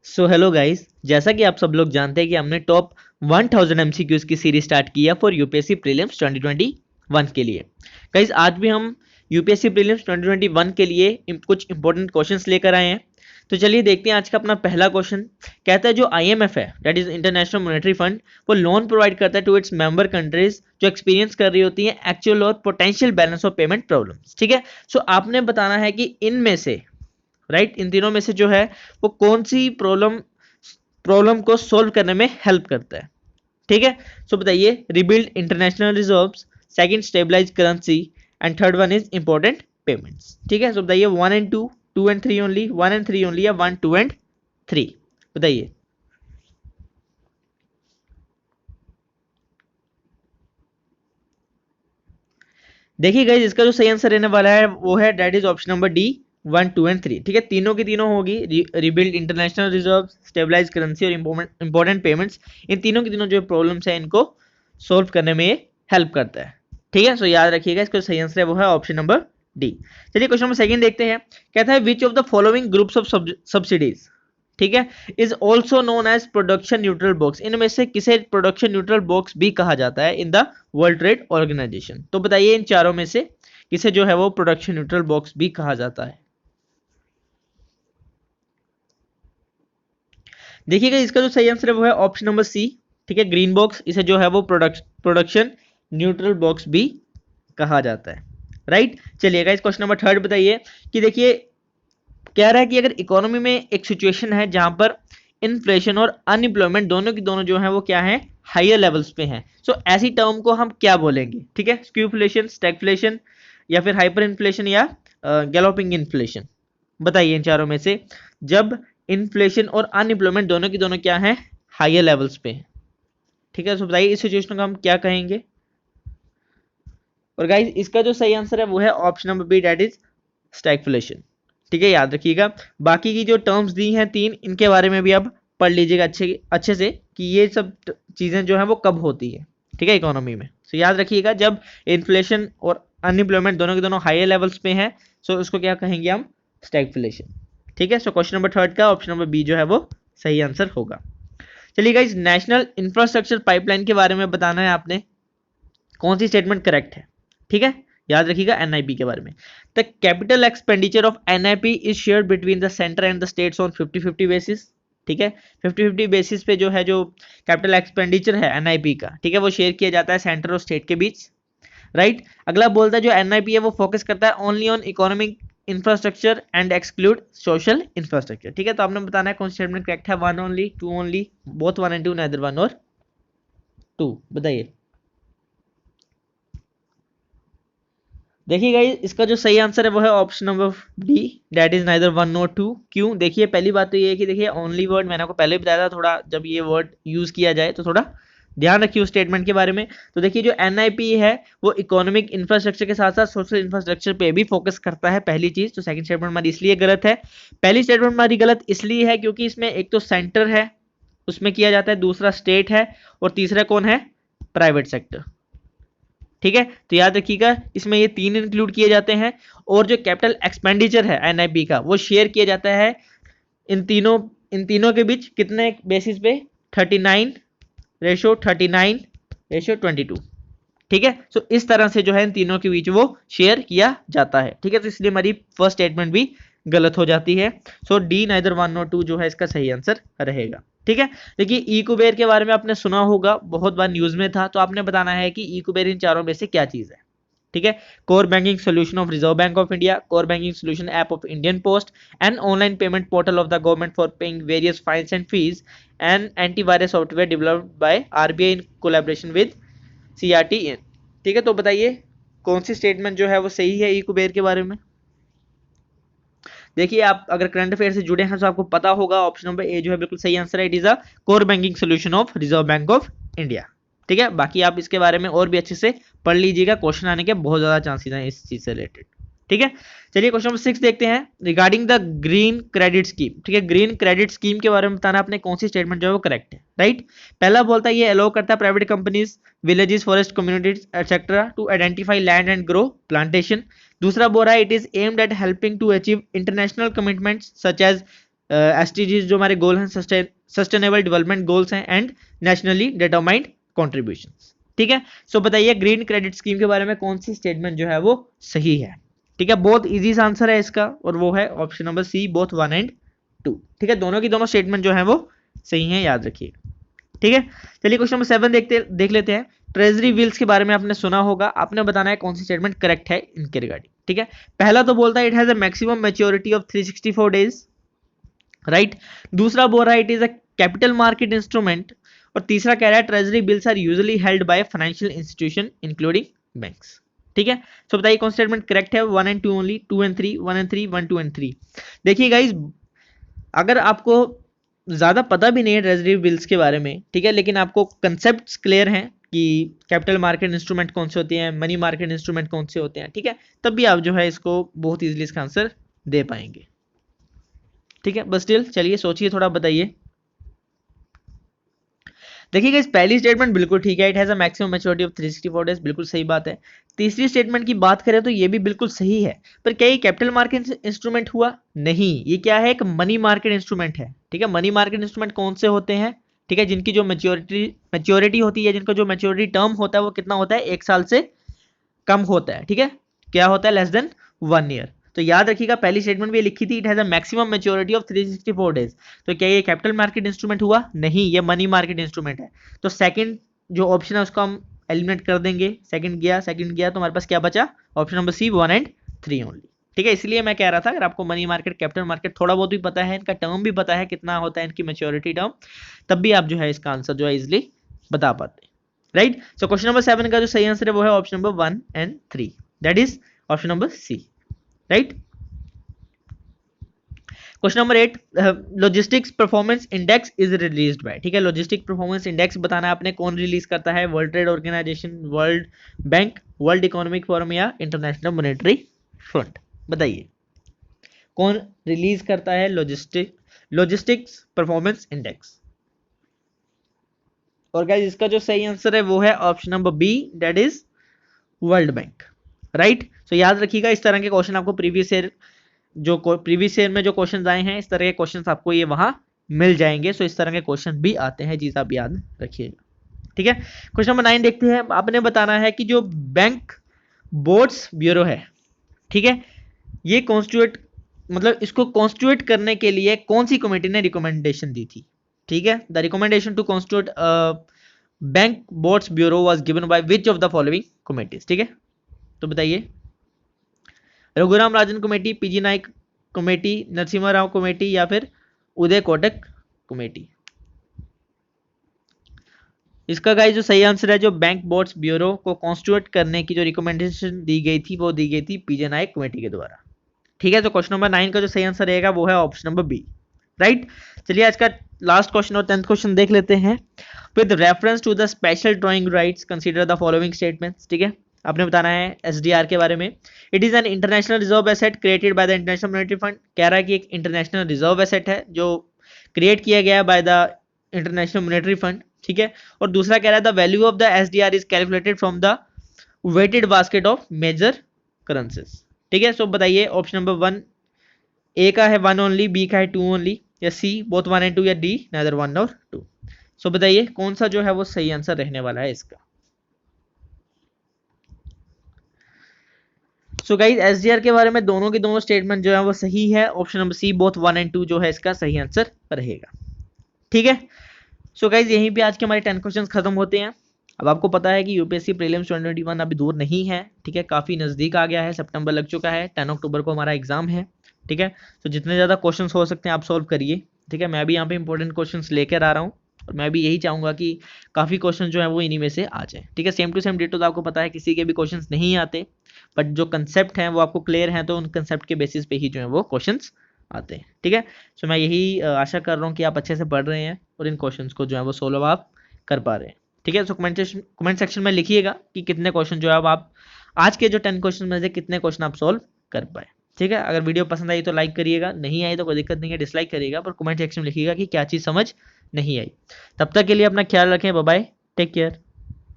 So hello guys, जैसा कि आप सब लोग जानते हैं कि हमने टॉप 1000 एमसीक्यूज की सीरीज स्टार्ट की है फॉर यूपीएससी प्रीलिम्स 2021 के लिए। गाइस आज भी हम यूपीएससी प्रीलिम्स 2021 के लिए कुछ इंपॉर्टेंट क्वेश्चंस लेकर आए हैं। तो चलिए देखते हैं आज का अपना पहला क्वेश्चन। कहता है जो आईएमएफ है, that is international Monetary fund, वो लोन प्रोवाइड करता है टू इट्स मेंबर कंट्रीज जो एक्सपीरियंस कर रही होती हैं एक्चुअल और potential balance of payment problems. ठीक है, सो आपने बताना है कि इनमें से इन तीनों में से जो है वो कौन सी प्रॉब्लम को सोल्व करने में हेल्प करता है। ठीक है, सो बताइए। Rebuild international reserves, second stabilise currency, and third one is important payments. ठीक है, सो बताइए 1 and 2, 2 and 3 only, 1 and 3 only, या 1, 2 एंड 3? बताइए। देखिए गाइस, इसका जो सही आंसर रहने वाला है वो है that is option number D, 1, 2 and 3। ठीक है, तीनों की तीनों होगी। Rebuild international reserve, stabilise currency और इंपॉर्टेंट पेमेंट्स, इन तीनों की तीनों जो प्रॉब्लम्स है इनको सोल्व करने में ये हेल्प करता है। ठीक है, सो याद रखिएगा, इसका सही आंसर है वो है ऑप्शन नंबर डी। चलिए क्वेश्चन नंबर सेकंड देखते हैं। कहता है which of the following groups of subsidies, ठीक है, is also known as production neutral box, इनमें से किसे प्रोडक्शन न्यूट्रल बॉक्स भी कहा जाता है in the World Trade Organization? तो बताइए इन चारों में से किसे जो है वो प्रोडक्शन न्यूट्रल बॉक्स भी कहा जाता है। देखिएगा, इसका जो सही आंसर है वो है ऑप्शन नंबर सी। ठीक है, ग्रीन बॉक्स, इसे जो है वो प्रोडक्शन न्यूट्रल बॉक्स भी कहा जाता है। राइट, चलिएगा इस क्वेश्चन नंबर थर्ड बताइए कि देखिए कह रहा है कि अगर इकोनॉमी में एक सिचुएशन है जहां पर इन्फ्लेशन और अनएम्प्लॉयमेंट दोनों की दोनों जो है वो क्या है, हायर लेवल्स पे हैं, सो ऐसी टर्म को हम क्या बोलेंगे? ठीक है, स्क्यूफ्लेशन, स्टैगफ्लेशन, या फिर हाइपर इन्फ्लेशन, या गैलोपिंग इन्फ्लेशन? बताइए इन चारों में से जब इन्फ्लेशन और अनएम्प्लॉयमेंट दोनों की दोनों क्या है, हायर लेवल्स पे हैं। ठीक है, सो बताइए इस सिचुएशन को हम क्या कहेंगे? और गाइस इसका जो सही आंसर है वो है option number B, that is stagflation. ठीक है, याद रखिएगा। बाकी की जो टर्म्स दी हैं तीन, इनके बारे में भी अब पढ़ लीजिएगा अच्छे अच्छे से कि ये सब चीजें जो है वो कब होती है। ठीक है, इकोनॉमी में। सो याद रखिएगा जब इन्फ्लेशन और अनएम्प्लॉयमेंट दोनों के दोनों हायर लेवल्स पे हैं, सो उसको क्या कहेंगे हम, स्टैगफ्लेशन। ठीक है, सो क्वेश्चन नंबर थर्ड का ऑप्शन नंबर बी जो है वो सही आंसर होगा। चलिए गाइस, नेशनल इंफ्रास्ट्रक्चर पाइपलाइन के बारे में बताना है आपने, कौन सी स्टेटमेंट करेक्ट है? ठीक है, याद रखिएगा एनआईपी के बारे में। The capital expenditure of NIP is shared between the centre and the states on 50-50 basis. ठीक है, 50-50 बेसिस पे जो है जो कैपिटल एक्सपेंडिचर है एनआईपी का, ठीक है, वो शेयर किया जाता है सेंटर और स्टेट के बीच। राइट, अगला बोलता है जो एनआईपी है वो फोकस करता है only on economic infrastructure and exclude social infrastructure. ठीक है, तो आपने बताना है कौन सा स्टेटमेंट करेक्ट है, 1 only, 2 only, both 1 and 2, neither 1 और 2? बताइए। देखिए गाइस, इसका जो सही आंसर है वो है option number D, that is neither 1 not 2। क्यों? देखिए पहली बात तो ये है कि देखिए ओनली वर्ड मैंने आपको पहले बताया था, थोड़ा जब ये वर्ड यूज किया जाए तो थोड़ा ध्यान रखिए उस स्टेटमेंट के बारे में। तो देखिए जो एनआईपी है वो इकोनॉमिक इंफ्रास्ट्रक्चर के साथ साथ सोशल इंफ्रास्ट्रक्चर पे भी फोकस करता है, पहली चीज। तो सेकंड स्टेटमेंट हमारी इसलिए गलत है। पहली स्टेटमेंट हमारी गलत इसलिए है क्योंकि इसमें एक तो सेंटर है उसमें किया जाता है, दूसरा स्टेट है, और तीसरा कौन है, प्राइवेट सेक्टर। ठीक है, तो याद रखिएगा इसमें ये तीन इंक्लूड किए जाते हैं, और जो कैपिटल एक्सपेंडिचर है एनआईपी का वो शेयर किया जाता है इन तीनों के बीच कितने बेसिस पे, 39:39:22। ठीक है, सो इस तरह से जो है इन तीनों के बीच वो शेयर किया जाता है। ठीक है, तो इसलिए हमारी फर्स्ट स्टेटमेंट भी गलत हो जाती है। सो डी नाइदर 1 और 2 जो है इसका सही आंसर रहेगा। ठीक है, देखिए ई कुबेर के बारे में आपने सुना होगा, बहुत बार न्यूज में था, तो आपने बताना है कि ई कुबेर इन चारों में से क्या चीज है। ठीक है, core banking solution of Reserve Bank of India, core banking solution app of Indian Post, and online payment portal of the government for paying various fines and fees, and antivirus software developed by RBI in collaboration with CRT In. ठीक है, तो बताइए कौन सी statement जो है वो सही है ई कुबेर के बारे में? देखिए आप अगर करंट अफेयर से जुड़े हैं तो आपको पता होगा ऑप्शन नंबर ए जो है बिल्कुल सही आंसर है, it is a core banking solution of Reserve Bank of India. ठीक है, बाकी आप इसके बारे में और भी अच्छे से पढ़ लीजिएगा, क्वेश्चन आने के बहुत ज्यादा चांसेस हैं इस चीज से रिलेटेड। ठीक है, चलिए क्वेश्चन नंबर 6 देखते हैं, regarding the green credit scheme. ठीक है, ग्रीन क्रेडिट स्कीम के बारे में बताना आपने कौन सी स्टेटमेंट जो है वो करेक्ट है। राइट, पहला बोलता है ये अलाउ करता है private companies, villages, forest communities etcetera to identify land and grow plantation. दूसरा बोल रहा है it is aimed at helping to achieve international commitments such as SDGs जो हमारे गोल हैं, सस्टेनेबल डेवलपमेंट गोल्स हैं, एंड नेशनली डिटरमाइंड कॉन्ट्रीब्यूशंस। ठीक है, सो बताइए ग्रीन क्रेडिट स्कीम के बारे में कौन सी स्टेटमेंट जो है वो सही है। ठीक है, बहुत इजी आंसर है इसका, और वो है option number C, both 1 and 2। ठीक है, दोनों की दोनों स्टेटमेंट जो है वो सही है, याद रखिएगा। ठीक है, चलिए क्वेश्चन नंबर 7 देख लेते हैं। ट्रेजरी बिल्स के बारे में आपने सुना होगा, आपने बताना है कौन सी स्टेटमेंट करेक्ट है इनके रिगार्डिंग। ठीक है, पहला तो बोलता है it has a maximum maturity of 364 days, right. दूसरा बोल रहा है it is a capital market instrument, और तीसरा कह रहा है treasury bills are usually held by financial institution including banks. ठीक है, सो बताइए कौन स्टेटमेंट करेक्ट है। 1 and 2 only, 2 and 3, 1 and 3, 1, 2 and 3। देखिए गाइस, अगर आपको ज्यादा पता भी नहीं है ट्रेजरी बिल्स के बारे में, ठीक है, लेकिन आपको कंसेप्ट क्लियर हैं कि कैपिटल मार्केट इंस्ट्रूमेंट कौन से होते हैं, मनी मार्केट इंस्ट्रूमेंट कौन से होते हैं, ठीक है, तब भी आप जो है इसको बहुत इजीली इसका आंसर दे पाएंगे। ठीक है, बस स्टिल चलिए सोचिए थोड़ा, बताइए। देखिएगा, इस पहली स्टेटमेंट बिल्कुल ठीक है, it has a maximum maturity of 364 days, बिल्कुल सही बात है। तीसरी स्टेटमेंट की बात करें तो ये भी बिल्कुल सही है, पर क्या ये कैपिटल मार्केट इंस्ट्रूमेंट हुआ? नहीं, ये क्या है, एक मनी मार्केट इंस्ट्रूमेंट है। ठीक है, मनी मार्केट इंस्ट्रूमेंट कौन से होते हैं? ठीक है, जिनकी जो मैच्योरिटी होती है, जिनका जो मैच्योरिटी टर्म होता है वो कितना होता है, 1 साल से कम होता है। ठीक है, क्या होता है, लेस देन 1 ईयर। तो याद रखिएगा, पहली स्टेटमेंट भी लिखी थी it has a maximum maturity of 364 days. तो क्या ये कैपिटल मार्केट इंस्ट्रूमेंट हुआ? नहीं, ये मनी मार्केट इंस्ट्रूमेंट है। तो सेकंड जो ऑप्शन है उसको हम एलिमिनेट कर देंगे। सेकंड गया तो हमारे पास क्या बचा, option number C, 1 and 3 only. ठीक है, इसलिए मैं कह रहा था अगर आपको मनी मार्केट, कैपिटल मार्केट थोड़ा बहुत भी पता है, इनका टर्म भी पता है कितना होता है इनकी मैच्योरिटी टर्म, तब भी आप जो है इसका आंसर जो है इजिली बता पाते हैं, राइट। सो क्वेश्चन नंबर 7 का जो सही आंसर है वो है option number 1 and 3, that is option number C, right. Question number 8, logistics performance index is released by. ठीक है, लॉजिस्टिक परफॉर्मेंस इंडेक्स बताना है आपने, कौन रिलीज करता है, World Trade Organization, World Bank, World Economic Forum या इंटरनेशनल मॉनेटरी फंड। बताइए कौन रिलीज करता है लॉजिस्टिक्स परफॉर्मेंस इंडेक्स। और गाइस इसका जो सही आंसर है वो है option number B, that is World Bank, right. So याद रखिएगा, इस तरह के क्वेश्चन आपको प्रीवियस ईयर में जो क्वेश्चन आए हैं, इस तरह के क्वेश्चन आपको ये वहां मिल जाएंगे। सो इस तरह के क्वेश्चन भी आते हैं, चीज आप याद रखिएगा। ठीक है, क्वेश्चन नंबर 9 देखते हैं। आपने बताना है कि जो बैंक बोर्ड्स ब्यूरो है, ठीक है, ये कॉन्स्टिट्यूट, मतलब इसको कॉन्स्टिट्यूट करने के लिए कौन सी कमेटी ने रिकमेंडेशन दी थी। ठीक है, the recommendation to constitute Bank Boards Bureau was given by which of the following committees. ठीक है, तो बताइए, Raghuram Rajan committee, PG Naik committee, Narasimha Rao committee या फिर उदय कोटक कमेटी। इसका गाइस जो सही आंसर है, जो बैंक बोर्ड्स ब्यूरो को कॉन्स्टिट्यूट करने की जो रिकमेंडेशन दी गई थी वो दी गई थी पीजे नाइक कमेटी के द्वारा। ठीक है, तो क्वेश्चन नंबर 9 का जो सही आंसर रहेगा वो है ऑप्शन नंबर बी, राइट। चलिए आज का लास्ट क्वेश्चन और 10th क्वेश्चन देख लेते हैं। With reference to the special drawing rights consider the following statements. ठीक है, आपने बताना है एसडीआर के बारे में। It is an international reserve asset created by the International Monetary Fund. कह रहा है कि एक इंटरनेशनल रिजर्व एसेट है जो क्रिएट किया गया है by the International Monetary Fund. ठीक है, और दूसरा कह रहा है the value of the SDR is calculated from the weighted basket of major currencies. ठीक है, सो बताइए ऑप्शन नंबर 1, ए का है 1 ओनली, बी का है 2 ओनली, या सी बोथ 1 एंड 2, या डी नाइदर 1 और 2। सो बताइए कौन सा जो है वो सही आंसर रहने वाला है इसका। सो गाइस एसडीआर के बारे में दोनों की दोनों स्टेटमेंट जो है वो सही है। Option number C both 1 and 2 जो है इसका सही आंसर रहेगा। ठीक है, सो गाइस यहीं पे आज के हमारे 10 क्वेश्चंस खत्म होते हैं। अब आपको पता है कि यूपीएससी प्रीलिम्स 2021 अभी दूर नहीं है। ठीक है, काफी नजदीक आ गया है, सितंबर लग चुका है, 10 अक्टूबर को हमारा एग्जाम है। ठीक है, तो जितने ज्यादा क्वेश्चंस हो सकते हैं आप सॉल्व करिए। ठीक है, मैं भी यहाँ पे इंपॉर्टेंट क्वेश्चंस लेकर आ रहा हूँ, और मैं भी यही चाहूंगा कि काफी क्वेश्चन जो है वो इन्हीं में से आ जाए। ठीक है, सेम टू सेम डिटो तो आपको पता है किसी के भी क्वेश्चंस नहीं आते, बट जो कंसेप्ट हैं वो आपको क्लियर हैं, तो उन कंसेप्ट के बेसिस पे ही जो है वो क्वेश्चंस आते हैं। ठीक है, सो मैं यही आशा कर रहा हूँ कि आप अच्छे से पढ़ रहे हैं और इन क्वेश्चंस को जो है वो सोल्व आप कर पा रहे हैं। ठीक है, सो कमेंट सेक्शन में लिखिएगा कि कितने क्वेश्चन जो है आप आज के जो 10 क्वेश्चन में से कितने क्वेश्चन आप सोल्व कर पाए। ठीक है, अगर वीडियो पसंद आई तो लाइक करिएगा, नहीं आई तो कोई दिक्कत नहीं है, डिसलाइक करिएगा, पर कमेंट सेक्शन में लिखिएगा कि क्या चीज़ समझ नहीं आई। तब तक के लिए अपना ख्याल रखें, बाय बाय, टेक केयर।